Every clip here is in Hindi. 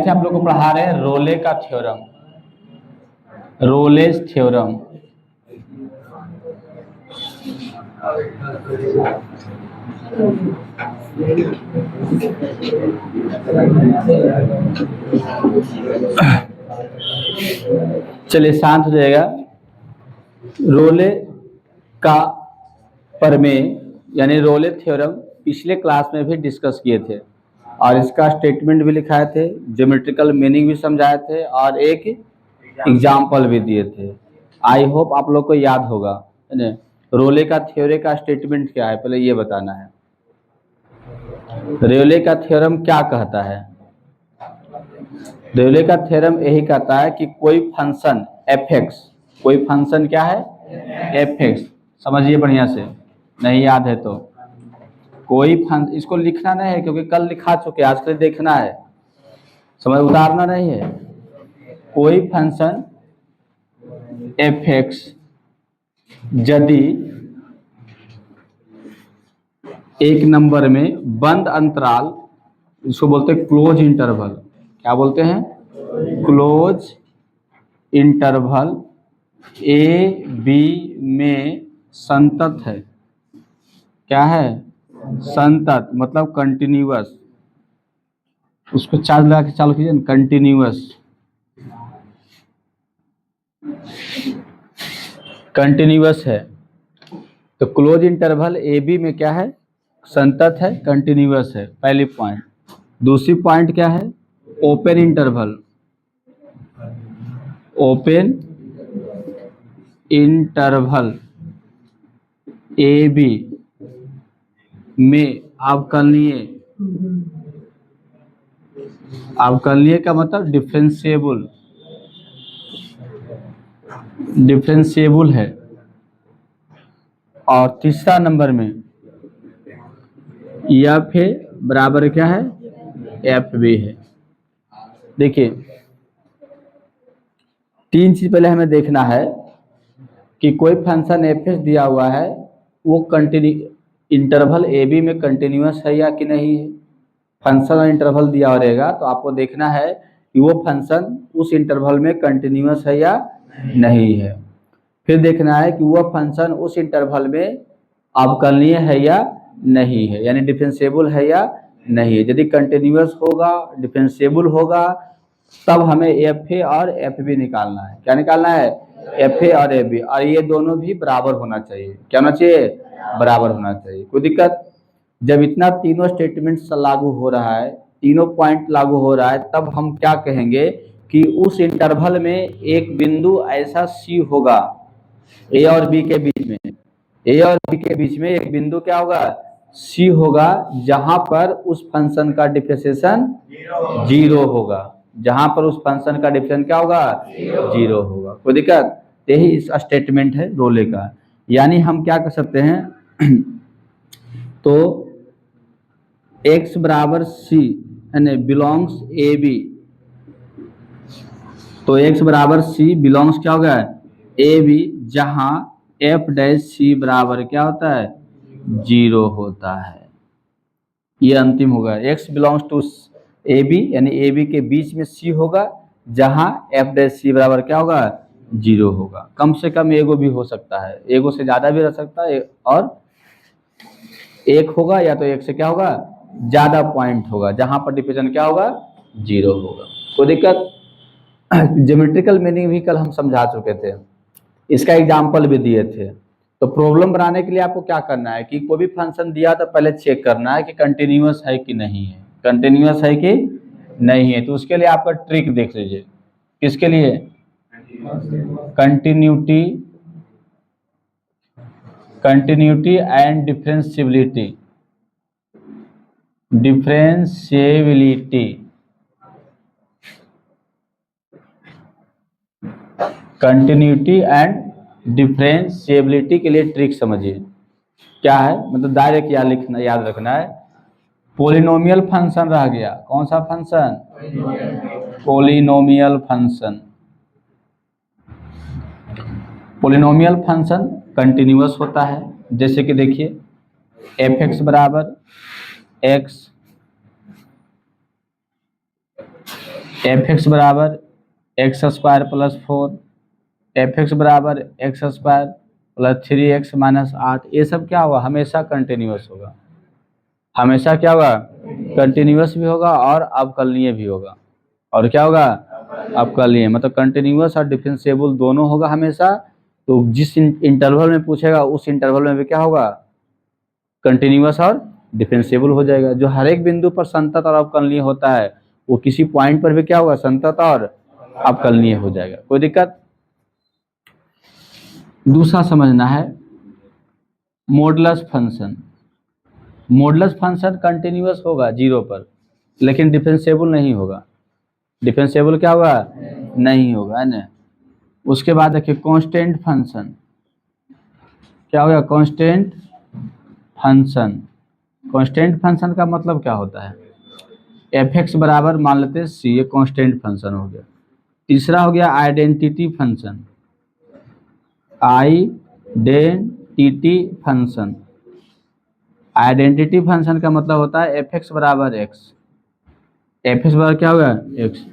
मैथ में आप लोग को पढ़ा रहे हैं रोले का थ्योरम, रोलेज थ्योरम। चलिए शांत हो जाएगा। रोले का प्रमेय यानी रोले थ्योरम पिछले क्लास में भी डिस्कस किए थे और इसका स्टेटमेंट भी लिखाए थे, ज्योमेट्रिकल मीनिंग भी समझाए थे और एक एग्जाम्पल भी दिए थे। आई होप आप लोग को याद होगा। रोले का थ्योरी का स्टेटमेंट क्या है पहले ये बताना है। रोले का थ्योरम क्या कहता है? रोले का थ्योरम यही कहता है कि कोई फंक्शन एफ एक्स, कोई फंक्शन क्या है एफ एक्स, समझिए बढ़िया से, नहीं याद है तो कोई फंक्शन, इसको लिखना नहीं है क्योंकि कल लिखा चुके, आज के लिए देखना है, समझ उतारना नहीं है। कोई फंक्शन एफ एक्स यदि एक नंबर में बंद अंतराल, इसको बोलते हैं क्लोज इंटरवल, क्या बोलते हैं क्लोज इंटरवल ए बी में संतत है, क्या है संतत मतलब कंटिन्यूअस, उसको चार्ज लगा के चालू कीजिए, कंटिन्यूअस, कंटिन्यूअस है। तो क्लोज इंटरवल ए बी में क्या है संतत है, कंटिन्यूअस है, पहली पॉइंट। दूसरी पॉइंट क्या है open interval, open interval A B में अवकलनीय, अवकलनीय का मतलब डिफरेंशिएबल, डिफरेंशिएबल है। और तीसरा नंबर में एफ है बराबर क्या है एफ बी है। देखिए तीन चीज पहले हमें देखना है कि कोई फंक्शन एफ एस दिया हुआ है वो कंटिन्यू इंटरवल ए बी में कंटिन्यूअस है या कि नहीं है। फंक्शन और इंटरवल दिया रहेगा तो आपको देखना है कि वो फंक्शन उस इंटरवल में कंटिन्यूअस है या नहीं है। फिर देखना है कि वह फंक्शन उस इंटरवल में अवकलनीय है या नहीं है, यानी डिफरेंशिएबल है या नहीं है। यदि कंटिन्यूअस होगा, डिफरेंशिएबल होगा, तब हमें एफ ए और एफ बी निकालना है। क्या निकालना है एफ ए और एफ बी, और ये दोनों भी बराबर होना चाहिए। क्या होना चाहिए बराबर होना चाहिए। कोई दिक्कत? जब इतना तीनों स्टेटमेंट्स लागू हो रहा है, तीनों पॉइंट लागू हो रहा है, तब हम क्या कहेंगे कि उस इंटरवल में एक बिंदु ऐसा सी होगा ए और बी के बीच में, ए और बी के बीच में एक बिंदु क्या होगा सी होगा, जहां पर उस फंक्शन का डिफरेंशिएशन जीरो होगा, जहां पर उस फंक्शन का डिफरेंशिएशन क्या होगा जीरो होगा। कोई दिक्कत? यही इस स्टेटमेंट है रोले का। यानी हम क्या कर सकते हैं तो x बराबर सी यानी बिलोंग्स ए बी, तो x बराबर सी बिलोंग्स क्या होगा ए बी, जहां एफ डैश सी बराबर क्या होता है जीरो होता है। ये अंतिम होगा, x belongs to A B यानी ए बी के बीच में सी होगा, जहां एफ डैश सी बराबर क्या होगा जीरो होगा। कम से कम एगो भी हो सकता है, एगो से ज्यादा भी रह सकता है, और एक होगा या तो एक से क्या होगा ज्यादा पॉइंट होगा जहां पर डिफरेंशिएशन क्या होगा जीरो होगा। कोई दिक्कत? ज्योमेट्रिकल मीनिंग भी कल हम समझा चुके थे, इसका एग्जाम्पल भी दिए थे। तो प्रॉब्लम बनाने के लिए आपको क्या करना है कि कोई भी फंक्शन दिया तो पहले चेक करना है कि कंटिन्यूअस है कि नहीं है, कंटिन्यूअस है कि नहीं है। तो उसके लिए आपका ट्रिक देख लीजिए। किसके लिए? Continuity, continuity and differentiability, differentiability, continuity and differentiability के लिए ट्रिक समझिए क्या है। मतलब डायरेक्ट या लिखना याद रखना है। पोलिनोमियल फंक्शन रह गया, कौन सा function polynomial function. Polynomial function continuous होता है, जैसे कि देखिए एफ एक्स बराबर एक्स एफ एक्स बराबर x square plus 4, f x बराबर x square plus 3x minus 8, ये सब क्या होगा, हमेशा कंटिन्यूअस होगा। हमेशा क्या होगा, कंटिन्यूअस भी होगा और अवकलनीय भी होगा। और क्या होगा, अवकलनीय, मतलब कंटिन्यूअस और डिफरेंशिएबल दोनों होगा हमेशा। तो जिस इंटरवल में पूछेगा उस इंटरवल में भी क्या होगा, कंटिन्यूअस और डिफरेंशिएबल हो जाएगा। जो हर एक बिंदु पर संतत और अवकलनीय होता है वो किसी पॉइंट पर भी क्या होगा, संतत और अवकलनीय हो जाएगा। कोई दिक्कत। दूसरा समझना है modulus function. Modulus function continuous होगा 0 पर, लेकिन डिफरेंशिएबल नहीं होगा। डिफरेंशिएबल क्या होगा, नहीं होगा, है ना। उसके बाद देखिए कांस्टेंट फंक्शन। क्या होगा, कांस्टेंट फंक्शन। कांस्टेंट फंक्शन का मतलब क्या होता है, एफ एक्स बराबर मान लेते हैं सी, ये कांस्टेंट फंक्शन हो गया। तीसरा हो गया identity function. Identity function, identity function का मतलब होता है एफ एक्स बराबर एक्स, एफ एक्स बराबर क्या होगा, एक्स।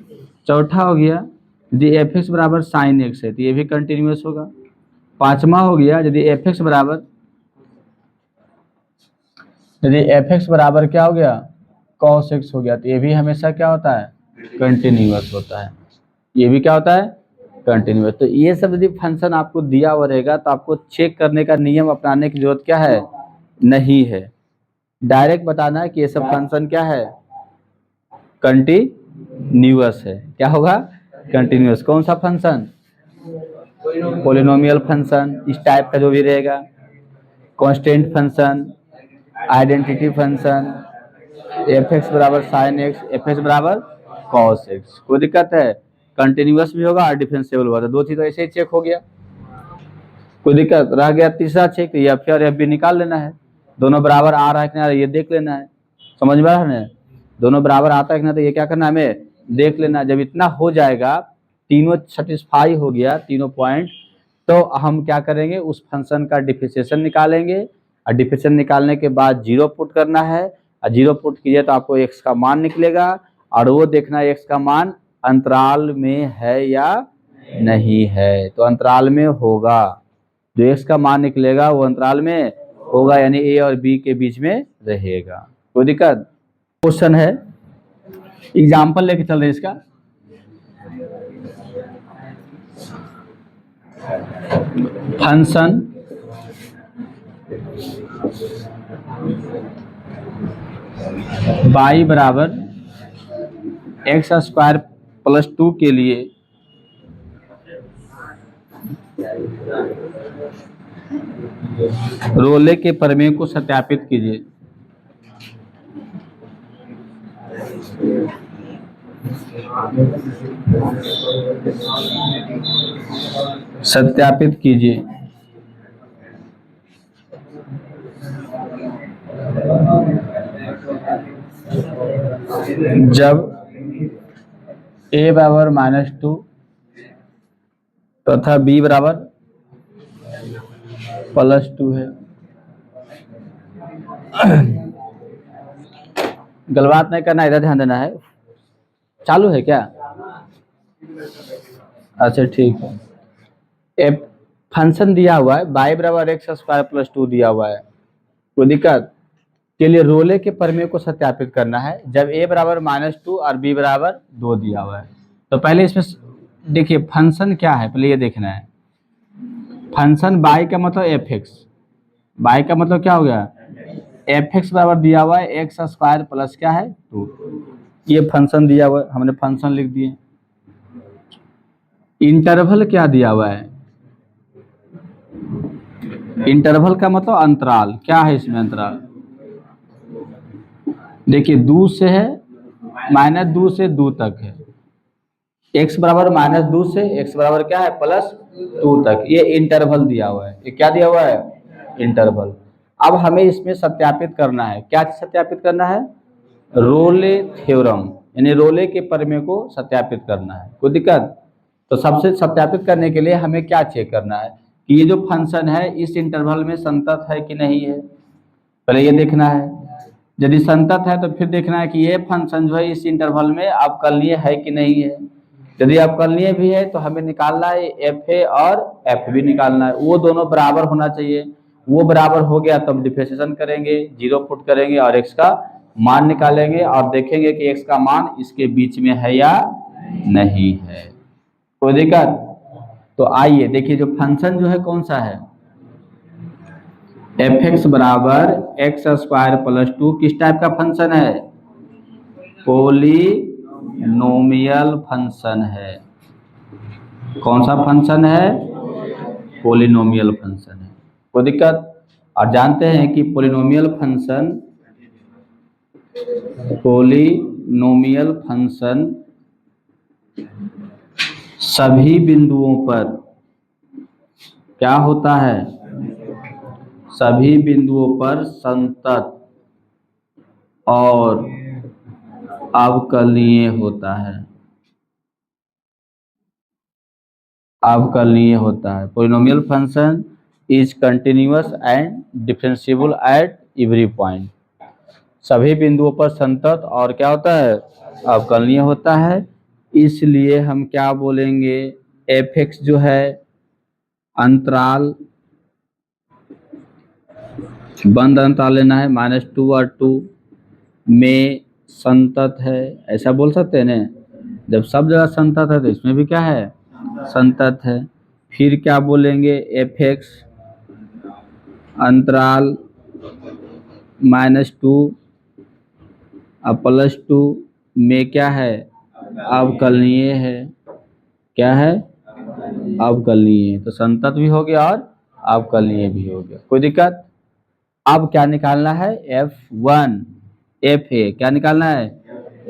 चौथा हो गया यदि एफ एक्स बराबर साइन एक्स है तो ये भी कंटिन्यूअस होगा। पांचवा हो गया यदि एफ एक्स बराबर क्या हो गया, कॉस एक्स हो गया, तो ये भी हमेशा क्या होता है, कंटिन्यूअस होता है। ये भी क्या होता है, कंटिन्यूअस। तो ये सब यदि फंक्शन आपको दिया हुआ रहेगा तो आपको चेक करने का नियम अपनाने की जरूरत क्या है, नहीं है। डायरेक्ट बताना है कि ये सब फंक्शन क्या है, कंटिन्यूअस है। क्या होगा, कंटिन्यूअस। कौन सा फंक्शन, पोलिनोमियल फंक्शन, इस टाइप का जो भी रहेगा, constant function, identity function, F x बराबर साइन एक्स, एफ एक्स बराबर कॉस एक्स। कोई दिक्कत है, कंटिन्यूअस भी होगा और डिफरेंशिएबल होगा। तो दो चीज तो ऐसे ही चेक हो गया। कोई दिक्कत रह गया, तीसरा चेक एफ और एफ बी निकाल लेना है। दोनों बराबर आ रहा है कि नहीं ये देख लेना है। समझ में आ रहा है, दोनों बराबर आता है कि ना, तो ये क्या करना है, हमें देख लेना। जब इतना हो जाएगा, तीनों सेटिस्फाई हो गया, तीनों पॉइंट, तो हम क्या करेंगे, उस फंक्शन का डिफरेंशिएशन निकालेंगे। और डिफरेंशिएशन निकालने के बाद 0 पुट करना है, और 0 पुट कीजिए तो आपको x का मान निकलेगा। और वो देखना है x का मान अंतराल में है या नहीं है। तो अंतराल में होगा, जो x का मान निकलेगा वो अंतराल में होगा, यानी a और b के बीच में रहेगा। कोई दिक्कत। क्वेश्चन है, एग्जाम्पल लेके चल रहे इसका। फंक्शन y बराबर एक्स स्क्वायर प्लस 2 के लिए रोले के प्रमेय को सत्यापित कीजिए। सत्यापित कीजिए। जब a बराबर -2 तथा b बराबर +2 है। गलबात नहीं करना, इधर ध्यान देना है। चालू है क्या, अच्छा ठीक है। एफ फंक्शन दिया हुआ है y बराबर एक्स स्क्वायर प्लस 2 दिया हुआ है। कोई दिक्कत। के लिए रोले के प्रमेय को सत्यापित करना है जब a बराबर -2 और b बराबर 2 दिया हुआ है। तो पहले इसमें देखिए फंक्शन क्या है, पहले ये देखना है। फंक्शन y का मतलब एफ एक्स, y का मतलब क्या हो गया, एफ एक्स बराबर दिया हुआ है एक्स स्क्वायर प्लस क्या है 2। ये फंक्शन दिया हुआ है, हमने फंक्शन लिख दिए। इंटरवल क्या दिया हुआ है, इंटरवल का मतलब अंतराल। क्या है इसमें अंतराल, देखिए 2 से है, -2 से 2 तक है। x बराबर -2 से x बराबर क्या है +2 तक, ये इंटरवल दिया हुआ है। ये क्या दिया हुआ है, इंटरवल। अब हमें इसमें सत्यापित करना है, क्या सत्यापित करना है, रोले थ्योरम, यानी रोले के प्रमेय को सत्यापित करना है। कोई दिक्कत। तो सबसे सत्यापित करने के लिए हमें क्या चेक करना है कि ये जो फंक्शन है इस इंटरवल में संतत है कि नहीं है, पहले ये देखना है। यदि संतत है तो फिर देखना है कि ये फंक्शन जो है इस इंटरवल में अवकलनीय है कि नहीं है। यदि अवकलनीय भी है तो हमें निकालना है एफ ए और एफ बी निकालना है, वो दोनों बराबर होना चाहिए। वो बराबर हो गया तब डिफरेंशिएशन करेंगे, जीरो पुट करेंगे और एक्स का मान निकालेंगे और देखेंगे कि एक्स का मान इसके बीच में है या नहीं है। कोई दिक्कत? तो आइए देखिए, जो फंक्शन जो है कौन सा है, एफ एक्स बराबर एक्स स्क्वायर प्लस 2 किस टाइप का फंक्शन है, पोलिनोमियल फंक्शन है। कौन सा फंक्शन है, पोलिनोमियल फंक्शन है। कोई दिक्कत? और जानते हैं कि पोलिनोमियल फंक्शन सभी बिंदुओं पर क्या होता है, सभी बिंदुओं पर संतत और अवकलनीय होता है। अवकलनीय होता है। Polynomial function is continuous and differentiable at every point. सभी बिंदुओं पर संतत और क्या होता है, अवकलनीय होता है। इसलिए हम क्या बोलेंगे, एफ एक्स जो है अंतराल, बंद अंतराल लेना है, -2 और 2 में संतत है, ऐसा बोल सकते हैं ना। जब सब जगह संतत है तो इसमें भी क्या है, संतत है। फिर क्या बोलेंगे, एफ एक्स अंतराल -2 और +2 में क्या है, अवकलनीय है। क्या है, अवकलनीय। तो संतत भी हो गया और अवकलनीय भी हो गया। कोई दिक्कत? अब क्या निकालना है, F1 एफ ए। क्या निकालना है,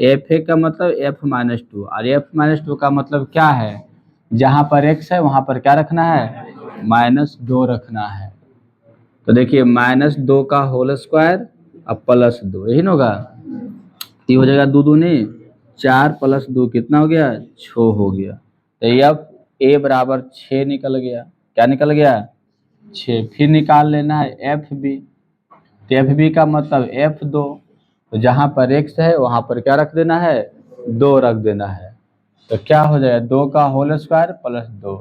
एफ ए का मतलब F-2 और F-2 का मतलब क्या है, जहां पर x है वहां पर क्या रखना है, -2 रखना है। तो देखिए -2 का होल स्क्वायर और +2, यही ना होगा। ये हो जाएगा 2 दूनी 4 + 2 कितना हो गया, 6 हो गया। तो एफ ए बराबर 6 निकल गया। क्या निकल गया, 6। फिर निकाल लेना है एफ बी। तो एफ बी का मतलब F2, तो जहां पर x है वहां पर क्या रख देना है, 2 रख देना है। तो क्या हो जाएगा, 2 का होल स्क्वायर +2,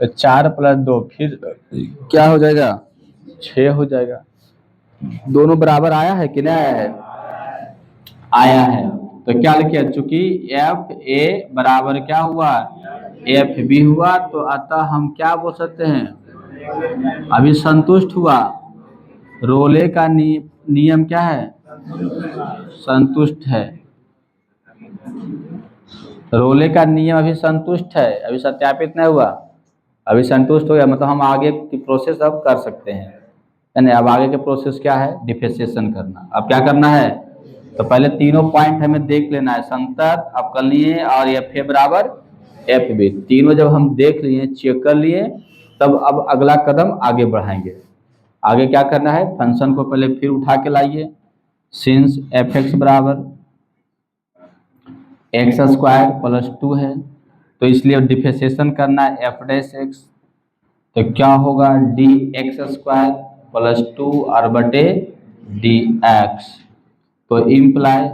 तो 4 + 2 फिर क्या हो जाएगा, 6 हो जाएगा। दोनों बराबर आया है कि नहीं आया है, आया है। तो क्या लिखिए, चूंकि एफ ए बराबर क्या हुआ, एफ बी हुआ, तो अतः हम क्या बोल सकते हैं, अभी संतुष्ट हुआ। रोले का नियम क्या है, संतुष्ट है। रोले का नियम अभी संतुष्ट है, अभी सत्यापित नहीं हुआ, अभी संतुष्ट हो गया, मतलब हम आगे की प्रोसेस अब कर सकते हैं। यानी अब आगे के प्रोसेस क्या है, डिफरेंशिएशन करना। अब क्या करना है, तो पहले तीनों पॉइंट हमें देख लेना है, संतत, अवकलनीय और एफ ए बराबर एफ बी। तीनों जब हम देख लिए, चेक कर लिए, तब अब अगला कदम आगे बढ़ाएंगे। आगे क्या करना है, फंक्शन को पहले फिर उठा के लाइए। सिंस एफ एक्स बराबर x² + 2 है, तो इसलिए डिफरेंशिएशन करना है f डैश एक्स। तो क्या होगा, dx² + 2 और बटे dx। तो इम्प्लाई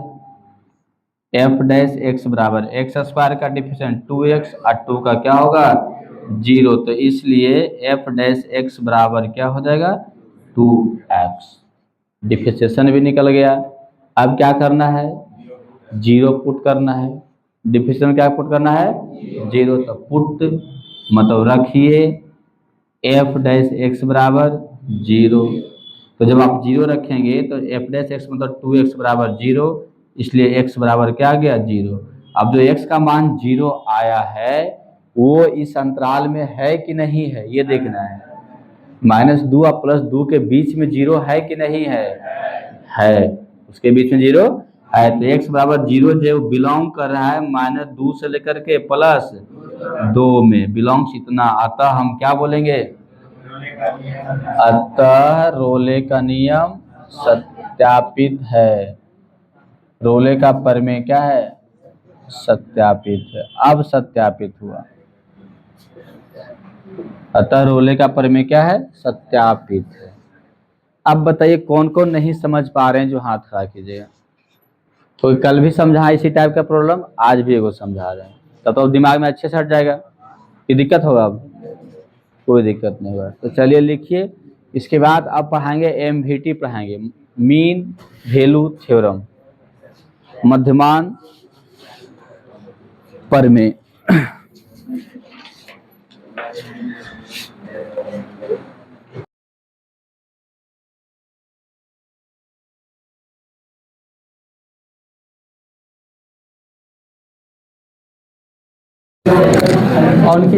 f डैश एक्स बराबर x² का डिफरेंशिएशन 2x और 2 का क्या होगा, 0। तो इसलिए f डैश एक्स बराबर क्या हो जाएगा, 2x। डिफरेंशिएशन भी निकल गया। अब क्या करना है, 0 पुट करना है। डिफरेंशिएशन क्या पुट करना है, 0। तो पुट मतलब रखिए f डैश एक्स बराबर 0। तो जब आप 0 रखेंगे तो f डैश एक्स मतलब 2x बराबर 0, इसलिए x बराबर क्या आ गया, 0। अब जो x का मान 0 आया है वो इस अंतराल में है कि नहीं है, ये देखना है। -2 और +2 के बीच में 0 है कि नहीं है, उसके बीच में 0 है। तो x बराबर 0 जो बिलोंग कर रहा है -2 से लेकर के +2 में, बिलोंग्स इतना। अतः हम क्या बोलेंगे, अतः रोले का नियम सत्यापित है। रोले का प्रमेय क्या है, सत्यापित है। अब सत्यापित हुआ, अतः रोले का प्रमेय क्या है, सत्यापित है। अब बताइए कौन कौन नहीं समझ पा रहे हैं, जो हाथ खड़ा कीजिएगा। तो कल भी समझा इसी टाइप का प्रॉब्लम, आज भी एगो समझा रहे हैं, तब तो दिमाग में अच्छे से हट जाएगा। ये दिक्कत होगा? अब कोई दिक्कत नहीं होगा। तो चलिए लिखिए। इसके बाद अब पढ़ाएंगे एमवीटी, पढ़ाएंगे मीन वैल्यू थ्योरम, मध्यमान प्रमेय।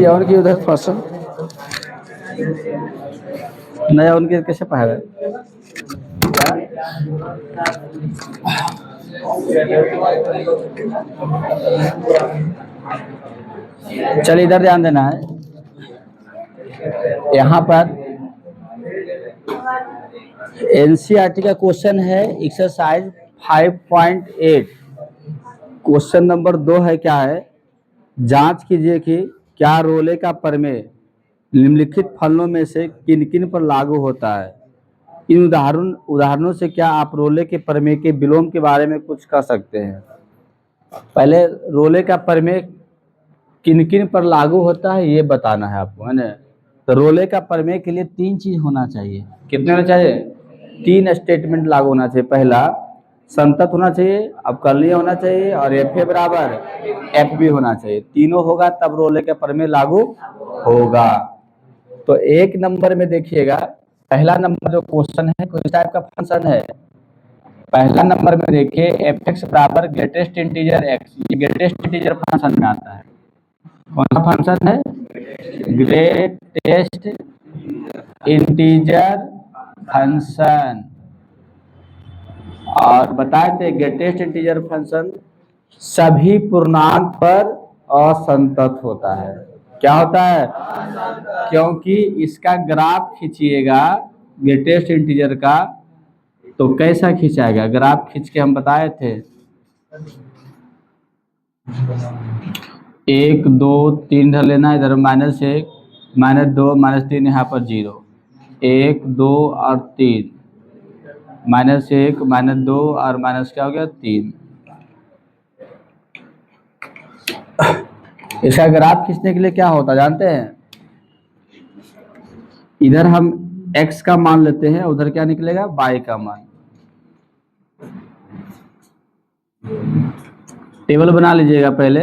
और की उधर थोड़ा सा नया, उनके कैसे पढ़ा रहे? चलिए इधर ध्यान देना है। यहाँ पर एनसीईआरटी का क्वेश्चन है एक्सरसाइज 5.8। क्वेश्चन नंबर 2 है, क्या है? जांच कीजिए कि क्या रोले का प्रमेय निम्नलिखित फलनों में से किन किन पर लागू होता है। इन उदाहरणों से क्या आप रोले के प्रमेय के विलोम के बारे में कुछ कह सकते हैं? पहले रोले का प्रमेय किन किन पर लागू होता है ये बताना है आपको, है ना। तो रोले का प्रमेय के लिए 3 चीज होना चाहिए। कितने होना चाहिए? 3 स्टेटमेंट लागू होना चाहिए। पहला संतत होना चाहिए, अवकलनीय होना चाहिए, और एफ ए बराबर एफ बी होना चाहिए। तीनों होगा तब रोले का प्रमेय लागू होगा। तो 1 नंबर में देखिएगा, पहला नंबर जो क्वेश्चन है किस टाइप का फंक्शन है। पहला नंबर में देखिए एफ एक्स बराबर ग्रेटेस्ट इंटीजर एक्स, ये ग्रेटेस्ट इंटीजर फंक्शन में आता है। कौन सा फंक्शन है? Greatest integer function. और बताए थे ग्रेटेस्ट इंटीजर फंक्शन सभी पूर्णांक पर असंतत होता है। क्या होता है? क्योंकि इसका ग्राफ खींचिएगा ग्रेटेस्ट इंटीजर का, तो कैसा खींचाएगा? ग्राफ खींच के हम बताए थे 1 2 3 धर लेना, इधर -1 -2 -3, यहाँ पर 0 1 2 और 3 -1 -2 और माइनस क्या हो गया 3। इसका ग्राफ खींचने के लिए क्या होता जानते हैं? इधर हम x का मान लेते हैं, उधर क्या निकलेगा? y का मान। टेबल बना लीजिएगा पहले।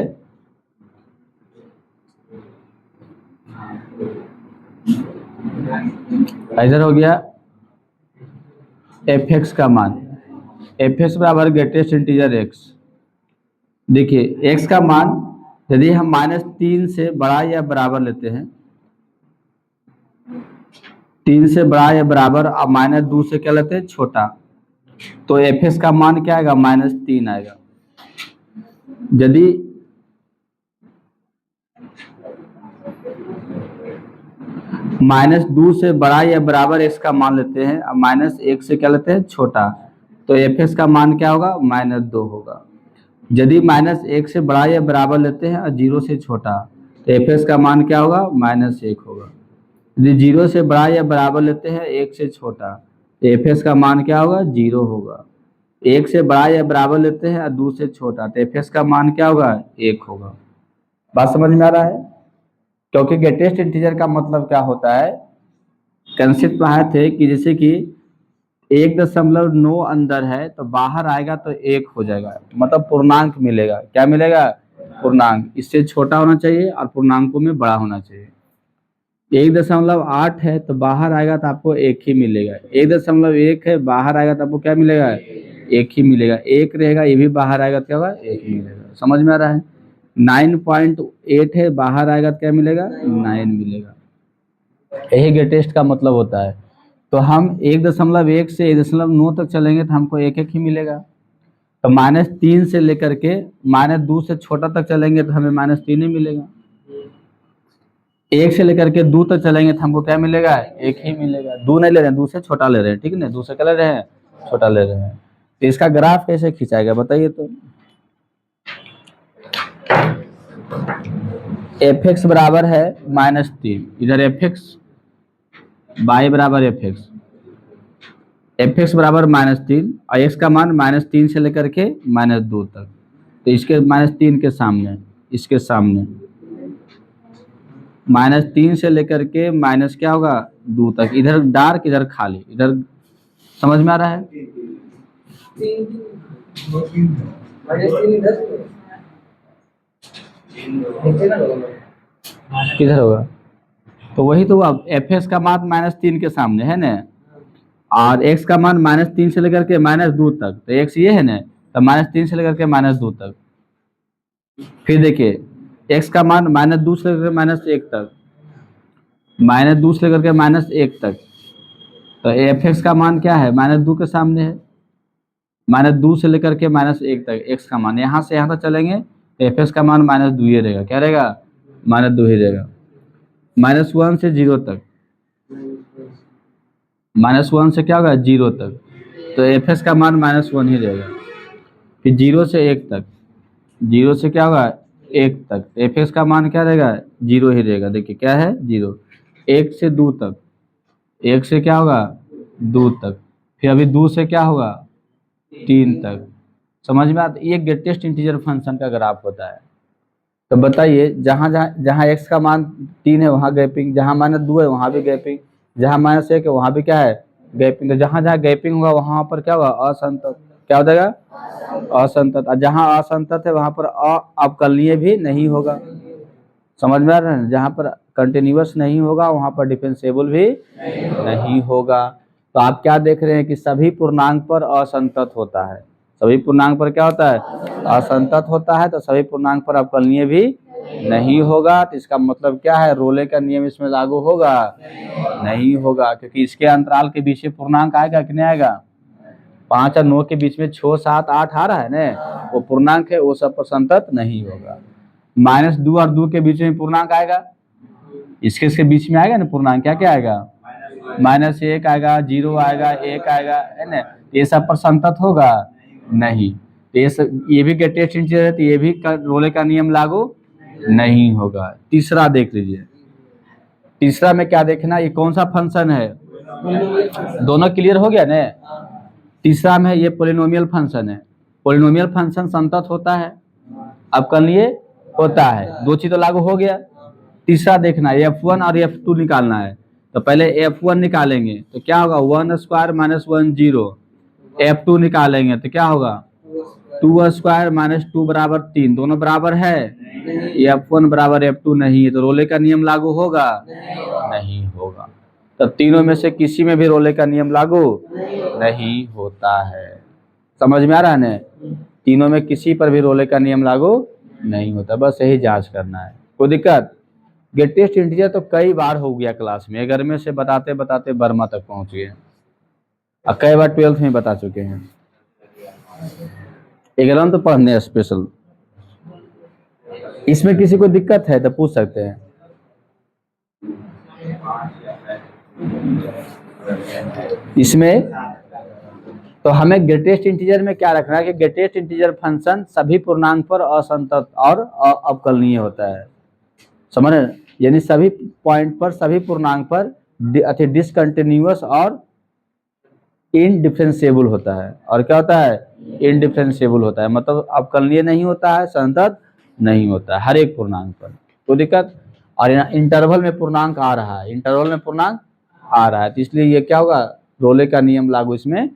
इधर हो गया एफ एक्स का मान, एफ एक्स बराबर ग्रेटेस्ट इंटीजर x। देखिए x का मान यदि हम -3 से बड़ा या बराबर लेते हैं, 3 से बड़ा या बराबर, और -2 से क्या लेते हैं? छोटा, तो एफ एक्स का मान क्या आएगा? -3 आएगा। यदि -2 से बड़ा या बराबर x का मान लेते हैं, और -1 से क्या लेते हैं? छोटा, तो एफ एक्स का मान क्या होगा? -2 होगा। यदि -1 से बड़ा या बराबर लेते हैं और 0 से छोटा, तो एफ एक्स का मान क्या होगा? -1 होगा। यदि 0 से बड़ा या बराबर लेते हैं 1 से छोटा, तो एफ एक्स का मान क्या होगा? 0 होगा। 1 से बड़ा या बराबर लेते हैं और 2 से छोटा, तो एफ एक्स का मान क्या होगा? 1 होगा। बात समझ में आ रहा है? क्योंकि ग्रेटेस्ट इंटीजर का मतलब क्या होता है, कंसेप्ट पढ़ाए थे कि जैसे कि 1.9 अंदर है तो बाहर आएगा तो 1 हो जाएगा, मतलब पूर्णांक मिलेगा। क्या मिलेगा? पूर्णांक। इससे छोटा होना चाहिए और पूर्णांकों में बड़ा होना चाहिए। 1.8 है तो बाहर आएगा तो आपको 1 ही मिलेगा। 1.1 है, बाहर आएगा तो आपको क्या मिलेगा? 1 ही मिलेगा। 1 रहेगा, ये भी बाहर आएगा तो क्या होगा? 1 मिलेगा। समझ में आ रहा है? 9.8 है, बाहर आएगा तो क्या मिलेगा? 9 मिलेगा। यही ग्रेटेस्ट का मतलब होता है। तो हम 1.1 से 1.9 तक चलेंगे तो हमको 1 ही मिलेगा। तो -3 से लेकर के -2 से छोटा तक चलेंगे तो हमें -3 ही मिलेगा। 1 से लेकर के 2 तक चलेंगे तो हमको क्या मिलेगा? 1 ही मिलेगा। 2 नहीं ले रहे हैं, 2 से छोटा ले रहे हैं, ठीक है ना? 2 से क्या ले रहे हैं? छोटा ले रहे हैं। तो इसका ग्राफ कैसे खिंचाएगा बताइए तो? एफ एक्स बराबर है -3, इधर एफ एक्स, y बराबर एफ एक्स, एफ एक्स बराबर -3 और एक्स का मान -3 से लेकर के -2 तक, तो इसके -3 के सामने, इसके सामने -3 से लेकर के माइनस क्या होगा 2 तक, इधर डार्क इधर खाली, इधर समझ में आ रहा है? किधर होगा? तो वही तो अब एफ एक्स का मान -3 के सामने है ना, और एक्स का मान -3 से लेकर के -2 तक, तो एक्स ये है ना, तो -3 से लेकर के -2 तक। फिर देखिए एक्स का मान -2 से लेकर -1 तक, -2 से लेकर के -1 तक, तो एफ एक्स का मान क्या है -2 के सामने है, -2 से लेकर के -1 तक एक्स का मान, यहाँ से यहाँ तक चलेंगे तो एफ एक्स का मान -2 ही रहेगा, क्या रहेगा -2 ही रहेगा। -1 से 0 तक, -1 से क्या होगा 0 तक, तो एफ एक्स का मान -1 ही रहेगा। फिर 0 से 1 तक, 0 से क्या होगा 1 तक, एफ एक्स का मान क्या रहेगा 0 ही रहेगा। देखिए क्या है 0। 1 से 2 तक, 1 से क्या होगा 2 तक, फिर अभी 2 से क्या होगा 3 तक। समझ में आता? ये ग्रेटेस्ट इंटीजर फंक्शन का ग्राफ होता है। तो बताइए जहाँ जहाँ जहाँ एक्स का मान 3 है वहाँ गैपिंग, जहाँ -2 है वहाँ भी गैपिंग, जहाँ -1 है वहाँ भी क्या है गैपिंग। तो जहाँ जहाँ गैपिंग होगा वहाँ पर क्या होगा असंतत, क्या हो जाएगा असंतत, और जहाँ असंतत है वहाँ पर अवकलनीय भी नहीं होगा। समझ में आ रहा है? जहाँ पर कंटिन्यूअस नहीं होगा वहाँ पर डिफरेंशिएबल भी नहीं होगा। तो आप क्या देख रहे हैं कि सभी पूर्णांक पर असंतत होता है, सभी पूर्णांक पर क्या होता है असंतत होता है, तो सभी पूर्णांक पर अवकलनीय भी नहीं होगा। तो इसका मतलब क्या है रोले का नियम इसमें लागू होगा नहीं होगा, क्योंकि इसके अंतराल के बीच में पूर्णांक आएगा कि नहीं आएगा, 5 और 9 के बीच में 6, 7, 8 आ रहा है ना, वो पूर्णांक है, वो सब पर संतत नहीं होगा। -2 और 2 के बीच में पूर्णांक आएगा, इसके बीच में आएगा ना पूर्णांक, क्या क्या आएगा -1 आएगा, 0 आएगा, 1 आएगा, है ना, ये सब पर संतत होगा नहीं। तो ये भी ग्रेटेस्ट इंटीजर है, तो ये भी रोले का नियम लागू नहीं होगा। तीसरा देख लीजिए, तीसरा में क्या देखना, ये कौन सा फंक्शन है, दोनों क्लियर हो गया ना। तीसरा में ये पोलिनोमियल फंक्शन है, पोलिनोमियल फंक्शन संतत होता है, अवकलनीय होता है, दो चीज तो लागू हो गया। तीसरा देखना f1 और f2 निकालना है, तो पहले f1 निकालेंगे तो क्या होगा 1 स्क्वायर -1 0, f2 निकालेंगे तो क्या होगा 2 स्क्वायर -2 बराबर 3, दोनों बराबर है, f1 बराबर f2 नहीं है, तो रोले का नियम लागू होगा नहीं होगा। तो तीनों में से किसी में भी रोले का नियम लागू नहीं होता है। समझ में आ रहा है ना, तीनों में किसी पर भी रोले का नियम लागू नहीं होता, बस यही जांच करना है। कोई दिक्कत? ग्रेटेस्ट इंटीजर तो कई बार हो गया क्लास में, 11वें से बताते बताते बर्मा तक पहुंच गए, और कई बार 12th में बता चुके हैं, 11 तो पढ़ने स्पेशल। इसमें किसी को दिक्कत है तो पूछ सकते हैं। इसमें तो हमें ग्रेटेस्ट इंटीजर में क्या रखना है कि ग्रेटेस्ट इंटीजर फंक्शन सभी पूर्णांक पर असंतत और अवकलनीय होता है। समझ रहे? यानी सभी पॉइंट पर, सभी पूर्णांक पर डिसकंटिन्यूअस और इनडिफरेंशिएबल होता है। और क्या होता है इनडिफरेंशिएबल होता है, मतलब अवकलनीय नहीं होता है, संतत नहीं होता है हर एक पूर्णांक पर। कोई दिक्कत? और इंटरवल में पूर्णांक आ रहा है, इंटरवल में पूर्णांक आ रहा है, तो इसलिए ये क्या होगा रोले का नियम लागू इसमें